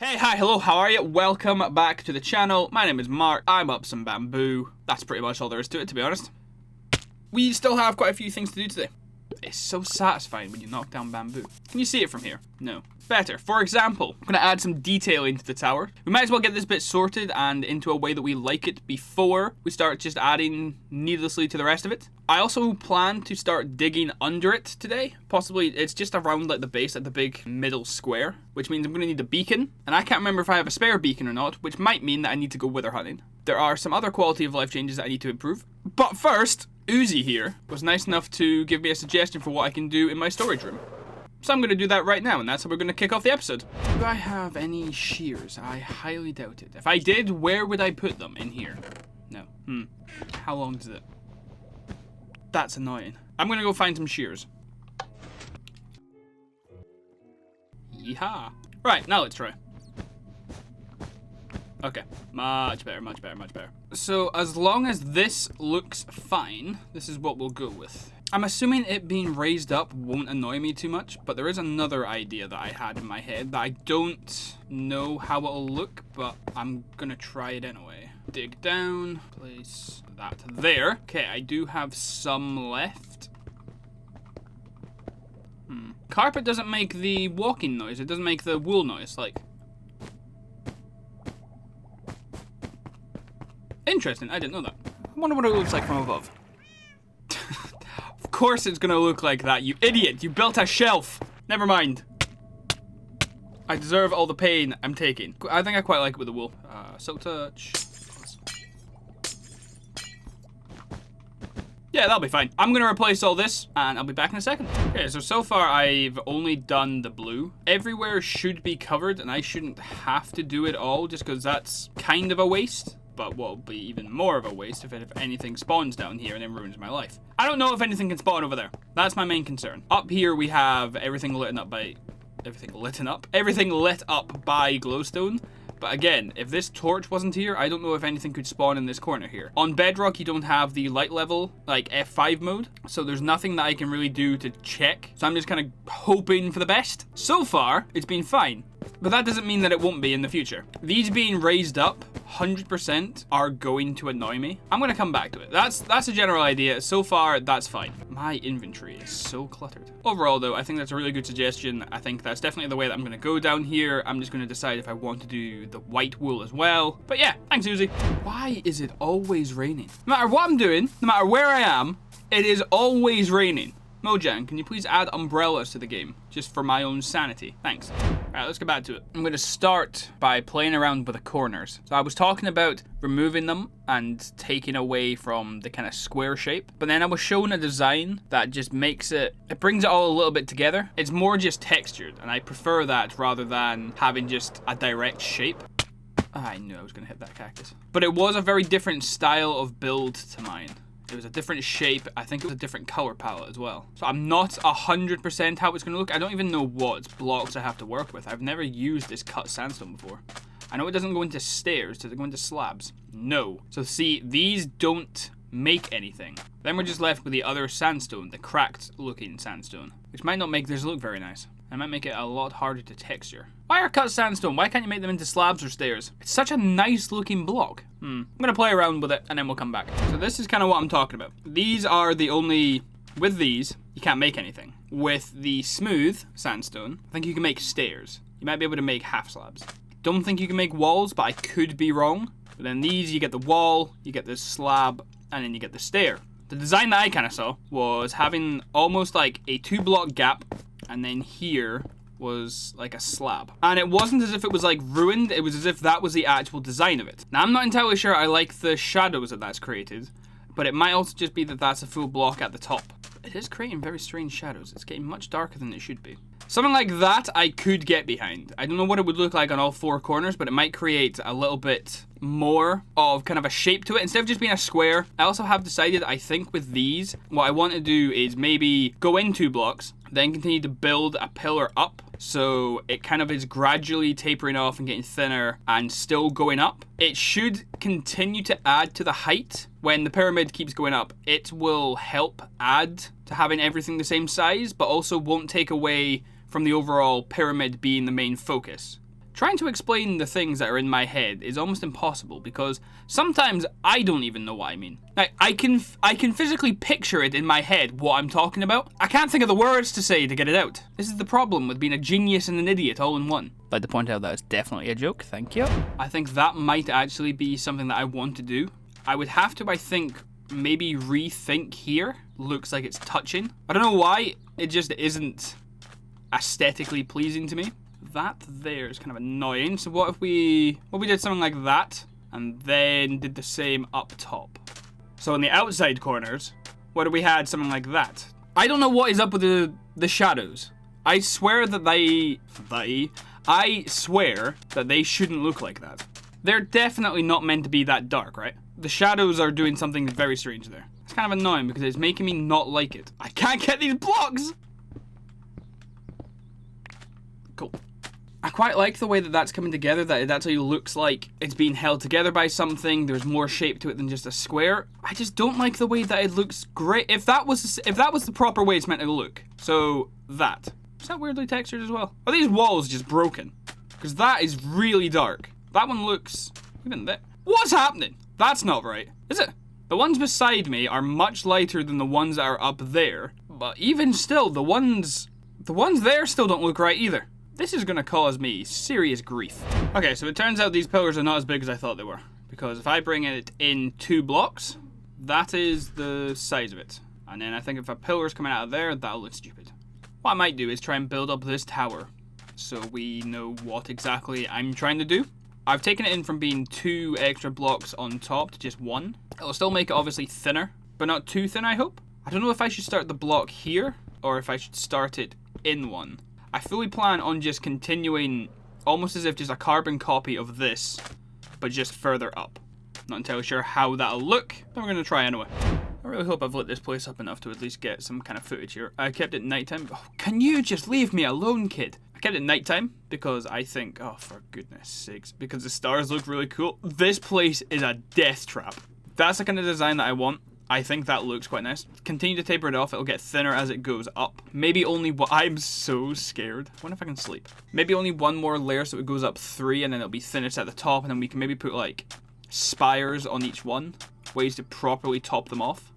Hey, hi, hello, how are you? Welcome back to the channel. My name is Mark. I'm up some bamboo. That's pretty much all there is to it, to be honest. We still have quite a few things to do today. It's so satisfying when you knock down bamboo. Can you see it from here? No. Better. For example, I'm going to add some detail into the tower. We might as well get this bit sorted and into a way that we like it before we start just adding needlessly to the rest of it. I also plan to start digging under it today. Possibly it's just around like the base, like the big middle square, which means I'm going to need a beacon. And I can't remember if I have a spare beacon or not, which might mean that I need to go wither hunting. There are some other quality of life changes that I need to improve. But first, Uzi here was nice enough to give me a suggestion for what I can do in my storage room. So I'm going to do that right now, and that's how we're going to kick off the episode. Do I have any shears? I highly doubt it. If I did, where would I put them? In here? No. How long is it? That's annoying. I'm going to go find some shears. Yeehaw. Right, now let's try. Okay, much better, much better, much better. So as long as this looks fine, this is what we'll go with. I'm assuming it being raised up won't annoy me too much, but there is another idea that I had in my head that I don't know how it'll look, but I'm gonna try it anyway. Dig down, place that there. Okay, I do have some left. Carpet doesn't make the walking noise, it doesn't make the wool noise, like. Interesting, I didn't know that. I wonder what it looks like from above. Of course it's gonna look like that, you idiot! You built a shelf! Never mind. I deserve all the pain I'm taking. I think I quite like it with the wool. Silk touch. Yeah, that'll be fine. I'm gonna replace all this, and I'll be back in a second. Okay, so far I've only done the blue. Everywhere should be covered, and I shouldn't have to do it all, just because that's kind of a waste. But what will be even more of a waste if anything spawns down here and then ruins my life. I don't know if anything can spawn over there. That's my main concern. Up here we have everything lit up by glowstone. But again, if this torch wasn't here, I don't know if anything could spawn in this corner here. On bedrock, you don't have the light level, like F5 mode. So there's nothing that I can really do to check. So I'm just kind of hoping for the best. So far, it's been fine. But that doesn't mean that it won't be in the future. These being raised up 100% are going to annoy me. I'm going to come back to it. That's a general idea. So far, that's fine. My inventory is so cluttered. Overall, though, I think that's a really good suggestion. I think that's definitely the way that I'm going to go down here. I'm just going to decide if I want to do the white wool as well. But yeah, thanks, Uzi. Why is it always raining? No matter what I'm doing, no matter where I am, it is always raining. Mojang, can you please add umbrellas to the game? Just for my own sanity. Thanks. Alright, let's get back to it. I'm going to start by playing around with the corners. So I was talking about removing them and taking away from the kind of square shape. But then I was shown a design that just makes it brings it all a little bit together. It's more just textured, and I prefer that rather than having just a direct shape. I knew I was going to hit that cactus. But it was a very different style of build to mine. It was a different shape. I think it was a different color palette as well. So I'm not 100% how it's going to look. I don't even know what blocks I have to work with. I've never used this cut sandstone before. I know it doesn't go into stairs. Does it go into slabs? No. So see, these don't make anything. Then we're just left with the other sandstone, the cracked looking sandstone, which might not make this look very nice. It might make it a lot harder to texture. Why are cut sandstone? Why can't you make them into slabs or stairs? It's such a nice looking block. I'm gonna play around with it and then we'll come back. So this is kind of what I'm talking about. These are the only, with these, you can't make anything. With the smooth sandstone, I think you can make stairs. You might be able to make half slabs. Don't think you can make walls, but I could be wrong. But then these, you get the wall, you get the slab, and then you get the stair. The design that I kind of saw was having almost like a 2-block gap, and then here was like a slab. And it wasn't as if it was like ruined, it was as if that was the actual design of it. Now I'm not entirely sure I like the shadows that that's created, but it might also just be that that's a full block at the top. It is creating very strange shadows. It's getting much darker than it should be. Something like that I could get behind. I don't know what it would look like on all 4 corners, but it might create a little bit more of kind of a shape to it instead of just being a square. I also have decided, I think with these, what I want to do is maybe go in 2 blocks, then continue to build a pillar up so it kind of is gradually tapering off and getting thinner and still going up. It should continue to add to the height. When the pyramid keeps going up, it will help add to having everything the same size, but also won't take away from the overall pyramid being the main focus. Trying to explain the things that are in my head is almost impossible because sometimes I don't even know what I mean. Like, I can physically picture it in my head what I'm talking about. I can't think of the words to say to get it out. This is the problem with being a genius and an idiot all in one. I'd like to point out that it's definitely a joke, thank you. I think that might actually be something that I want to do. I would have to, I think, maybe rethink here. Looks like it's touching. I don't know why, it just isn't aesthetically pleasing to me. That there is kind of annoying. So what if we did something like that and then did the same up top? So on the outside corners, what if we had something like that? I don't know what is up with the shadows. I swear that I swear that they shouldn't look like that. They're definitely not meant to be that dark, right? The shadows are doing something very strange there. It's kind of annoying because it's making me not like it. I can't get these blocks! Cool. I quite like the way that that's coming together, that it actually looks like it's being held together by something. There's more shape to it than just a square. I just don't like the way that it looks great. If that was the proper way it's meant to look. So that. Is that weirdly textured as well? Are these walls just broken? Because that is really dark. That one looks even there. What's happening? That's not right, is it? The ones beside me are much lighter than the ones that are up there. But even still, the ones there still don't look right either. This is going to cause me serious grief. Okay, so it turns out these pillars are not as big as I thought they were. Because if I bring it in 2 blocks, that is the size of it. And then I think if a pillar's coming out of there, that'll look stupid. What I might do is try and build up this tower so we know what exactly I'm trying to do. I've taken it in from being 2 extra blocks on top to just 1. It'll still make it obviously thinner, but not too thin, I hope. I don't know if I should start the block here or if I should start it in one. I fully plan on just continuing almost as if just a carbon copy of this, but just further up. Not entirely sure how that'll look, but we're going to try anyway. I really hope I've lit this place up enough to at least get some kind of footage here. I kept it nighttime. Oh, can you just leave me alone, kid? I kept it nighttime because I think, oh, for goodness sakes, because the stars look really cool. This place is a death trap. That's the kind of design that I want. I think that looks quite nice. Continue to taper it off. It'll get thinner as it goes up. Maybe only one. I'm so scared. I wonder if I can sleep. Maybe only one more layer so it goes up 3 and then it'll be thinnest at the top. And then we can maybe put like spires on each one. Ways to properly top them off.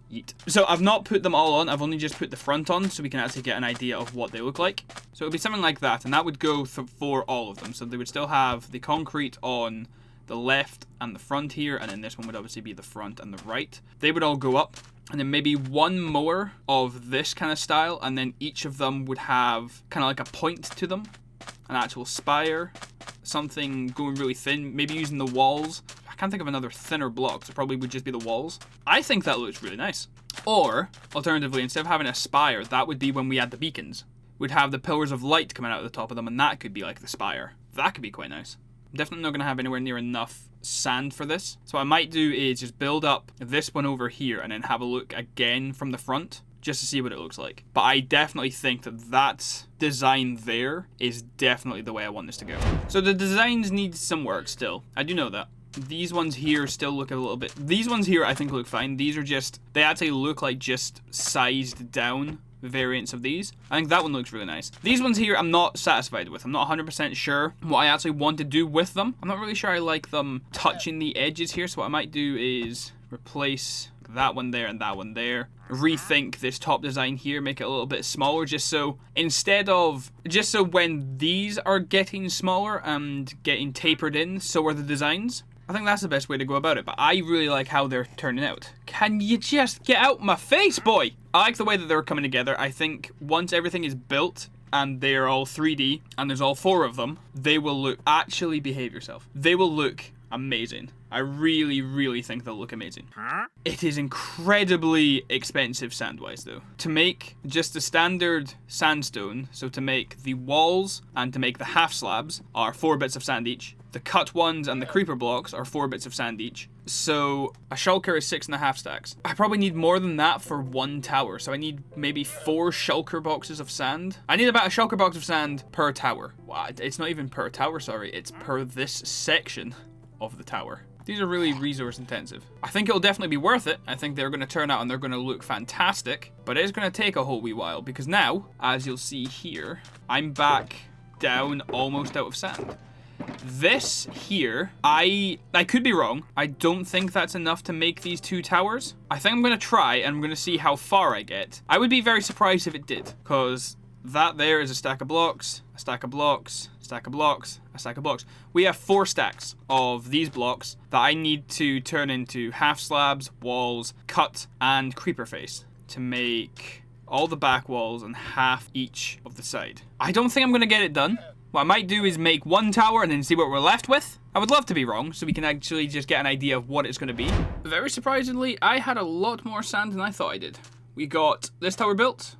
Yeet. So I've not put them all on. I've only just put the front on so we can actually get an idea of what they look like. So it'll be something like that. And that would go for all of them. So they would still have the concrete on the left and the front here, and then this one would obviously be the front and the right. They would all go up, and then maybe one more of this kind of style, and then each of them would have kind of like a point to them, an actual spire, something going really thin, maybe using the walls. I can't think of another thinner block, so it probably would just be the walls. I think that looks really nice. Or, alternatively, instead of having a spire, that would be when we add the beacons. We'd have the pillars of light coming out of the top of them, and that could be like the spire. That could be quite nice. I'm definitely not going to have anywhere near enough sand for this. So what I might do is just build up this one over here and then have a look again from the front just to see what it looks like. But I definitely think that that design there is definitely the way I want this to go. So the designs need some work still. I do know that. These ones here still look a little bit... These ones here I think look fine. These are just... They actually look like just sized down variants of these. I think that one looks really nice. These ones here I'm not satisfied with. I'm not 100% sure what I actually want to do with them. I'm not really sure I like them touching the edges here, so what I might do is replace that one there and that one there. Rethink this top design here, make it a little bit smaller just so when these are getting smaller and getting tapered in, so are the designs. I think that's the best way to go about it, but I really like how they're turning out. Can you just get out my face, boy? I like the way that they're coming together. I think once everything is built and they're all 3D and there's all 4 of them, they will look... Actually, behave yourself. They will look amazing. I really, really think they'll look amazing. It is incredibly expensive sand-wise, though. To make just the standard sandstone, so to make the walls and to make the half slabs are 4 bits of sand each. The cut ones and the creeper blocks are 4 bits of sand each. So a shulker is 6.5 stacks. I probably need more than that for 1 tower. So I need maybe 4 shulker boxes of sand. I need about a shulker box of sand per tower. Wow, it's not even per tower, sorry. It's per this section of the tower. These are really resource intensive. I think it'll definitely be worth it. I think they're going to turn out and they're going to look fantastic. But it is going to take a whole wee while because now, as you'll see here, I'm back down almost out of sand. This here, I could be wrong. I don't think that's enough to make these 2 towers. I think I'm going to try and I'm going to see how far I get. I would be very surprised if it did, because that there is a stack of blocks, a stack of blocks, a stack of blocks, a stack of blocks. We have 4 stacks of these blocks that I need to turn into half slabs, walls, cut, and creeper face to make all the back walls and half each of the side. I don't think I'm going to get it done. What I might do is make 1 tower and then see what we're left with. I would love to be wrong, so we can actually just get an idea of what it's going to be. Very surprisingly, I had a lot more sand than I thought I did. We got this tower built,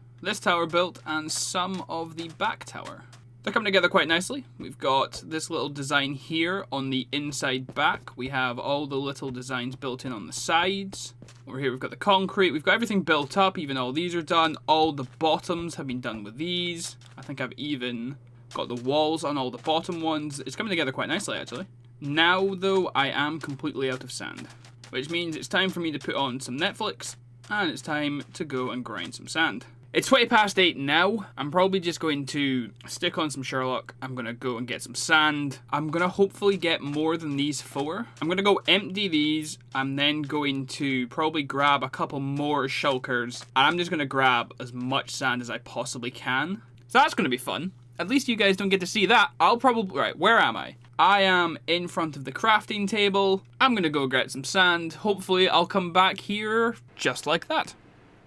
and some of the back tower. They're coming together quite nicely. We've got this little design here on the inside back. We have all the little designs built in on the sides. Over here we've got the concrete. We've got everything built up, even all these are done. All the bottoms have been done with these. I think I've even got the walls on all the bottom ones. It's coming together quite nicely, actually. Now, though, I am completely out of sand, which means it's time for me to put on some Netflix, and it's time to go and grind some sand. It's 8:20 now. I'm probably just going to stick on some Sherlock. I'm going to go and get some sand. I'm going to hopefully get more than these 4. I'm going to go empty these. I'm then going to probably grab a couple more shulkers. And I'm just going to grab as much sand as I possibly can. So that's going to be fun. At least you guys don't get to see that. I'll probably... Right, where am I? I am in front of the crafting table. I'm going to go get some sand. Hopefully I'll come back here just like that.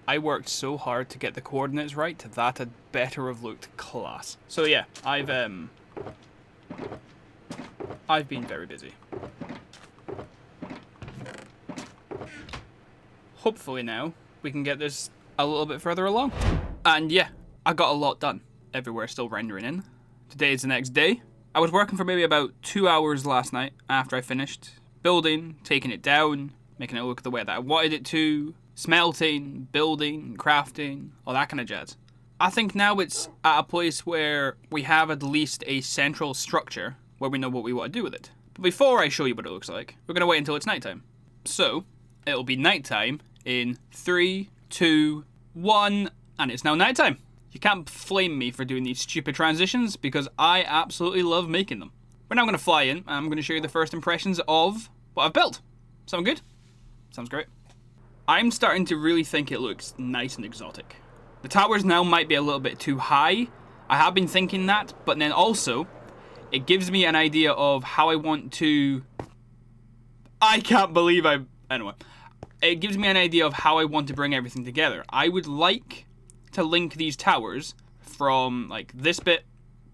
I worked so hard to get the coordinates right. That had better have looked class. So yeah, I've been very busy. Hopefully now we can get this a little bit further along. And yeah, I got a lot done. Everywhere still rendering in. Today is the next day. I was working for maybe about 2 hours last night after I finished building, taking it down, making it look the way that I wanted it to, smelting, building, crafting, all that kind of jazz. I think now it's at a place where we have at least a central structure where we know what we want to do with it. But before I show you what it looks like, we're going to wait until it's nighttime. So, it'll be nighttime in 3, 2, 1, and it's now nighttime. You can't flame me for doing these stupid transitions because I absolutely love making them. We're now going to fly in and I'm going to show you the first impressions of what I've built. Sound good? Sounds great. I'm starting to really think it looks nice and exotic. The towers now might be a little bit too high. I have been thinking that, but then also it gives me an idea of how I want to... I can't believe Anyway. It gives me an idea of how I want to bring everything together. I would like to link these towers from like this bit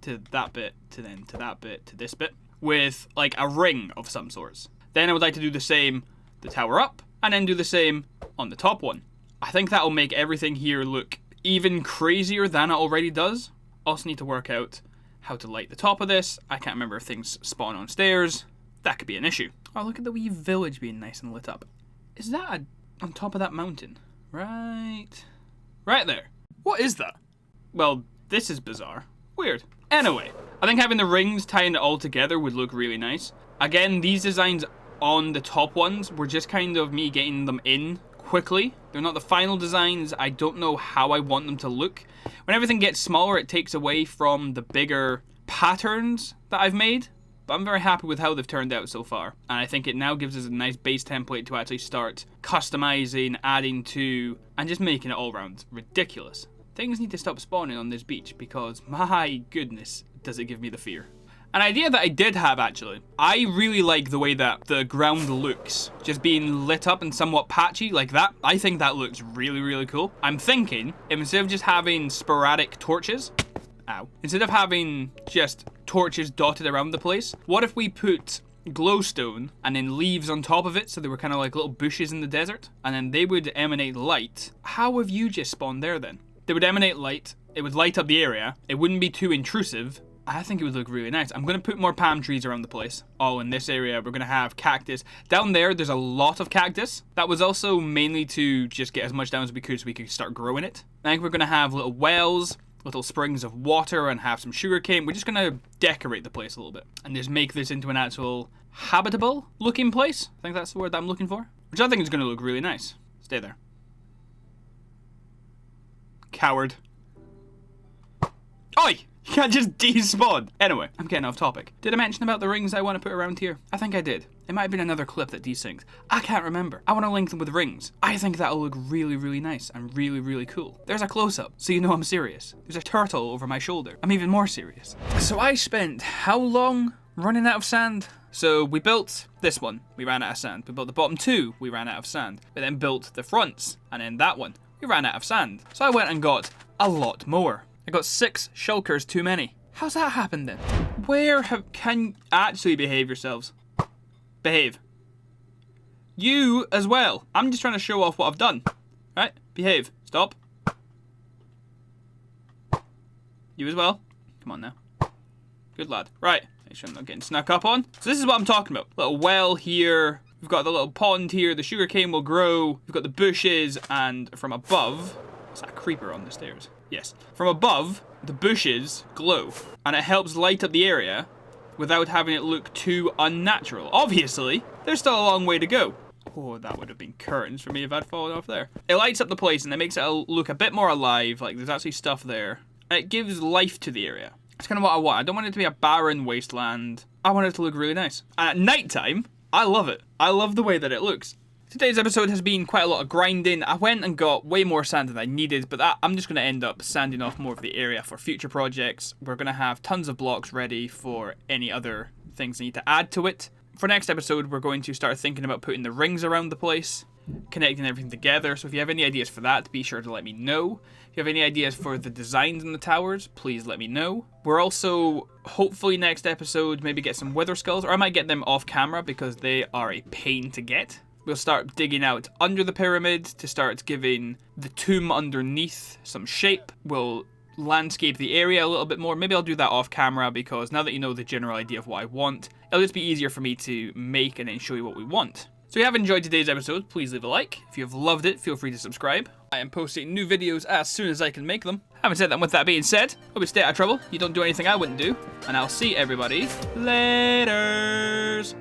to that bit to then to that bit to this bit with like a ring of some sorts. Then I would like to do the same the tower up and then do the same on the top one. I think that'll make everything here look even crazier than it already does. Also need to work out how to light the top of this. I can't remember if things spawn on stairs. That could be an issue. Oh, look at the wee village being nice and lit up. Is that on top of that mountain? Right there. What is that? Well, this is bizarre. Weird. Anyway, I think having the rings tying it all together would look really nice. Again, these designs on the top ones were just kind of me getting them in quickly. They're not the final designs. I don't know how I want them to look. When everything gets smaller, it takes away from the bigger patterns that I've made. But I'm very happy with how they've turned out so far. And I think it now gives us a nice base template to actually start customizing, adding to, and just making it all around ridiculous. Things need to stop spawning on this beach because, my goodness, does it give me the fear. An idea that I did have, actually. I really like the way that the ground looks. Just being lit up and somewhat patchy like that. I think that looks really, really cool. I'm thinking, instead of just having sporadic torches, instead of having just torches dotted around the place, what if we put glowstone and then leaves on top of it so they were kind of like little bushes in the desert? And then they would emanate light. How have you just spawned there then? They would emanate light. It would light up the area. It wouldn't be too intrusive. I think it would look really nice. I'm going to put more palm trees around the place. Oh, in this area, we're going to have cactus. Down there's a lot of cactus. That was also mainly to just get as much down as we could so we could start growing it. I think we're going to have little wells, little springs of water, and have some sugarcane. We're just going to decorate the place a little bit and just make this into an actual habitable looking place. I think that's the word that I'm looking for. Which I think is going to look really nice. Stay there. Coward. Oi! You can't just despawn. Anyway, I'm getting off topic. Did I mention about the rings I want to put around here? I think I did. It might have been another clip that desyncs. I can't remember. I want to link them with rings. I think that'll look really, really nice and really, really cool. There's a close-up, so you know I'm serious. There's a turtle over my shoulder. I'm even more serious. So I spent how long running out of sand? So we built this one, we ran out of sand. We built the bottom two, we ran out of sand. We then built the fronts, and then that one, we ran out of sand. So I went and got a lot more. I got 6 shulkers too many. How's that happened then? Can you actually behave yourselves? Behave. You as well. I'm just trying to show off what I've done. Right? Behave. Stop. You as well. Come on now. Good lad. Right. Make sure I'm not getting snuck up on. So this is what I'm talking about. Little well here. We've got the little pond here. The sugarcane will grow. We've got the bushes, and from above... Is that a creeper on the stairs? Yes. From above, the bushes glow, and it helps light up the area without having it look too unnatural. Obviously, there's still a long way to go. Oh, that would have been curtains for me if I'd fallen off there. It lights up the place and it makes it look a bit more alive, like there's actually stuff there. And it gives life to the area. That's kind of what I want. I don't want it to be a barren wasteland. I want it to look really nice. And at night time, I love it. I love the way that it looks. Today's episode has been quite a lot of grinding. I went and got way more sand than I needed, but I'm just going to end up sanding off more of the area for future projects. We're going to have tons of blocks ready for any other things I need to add to it. For next episode, we're going to start thinking about putting the rings around the place, connecting everything together. So if you have any ideas for that, be sure to let me know. If you have any ideas for the designs in the towers, please let me know. We're also, hopefully next episode, maybe get some wither skulls, or I might get them off camera because they are a pain to get. We'll start digging out under the pyramid to start giving the tomb underneath some shape. We'll landscape the area a little bit more. Maybe I'll do that off camera because now that you know the general idea of what I want, it'll just be easier for me to make and then show you what we want. So if you have enjoyed today's episode, please leave a like. If you have loved it, feel free to subscribe. I am posting new videos as soon as I can make them. Having said that, and with that being said, hope you stay out of trouble, you don't do anything I wouldn't do, and I'll see everybody laters.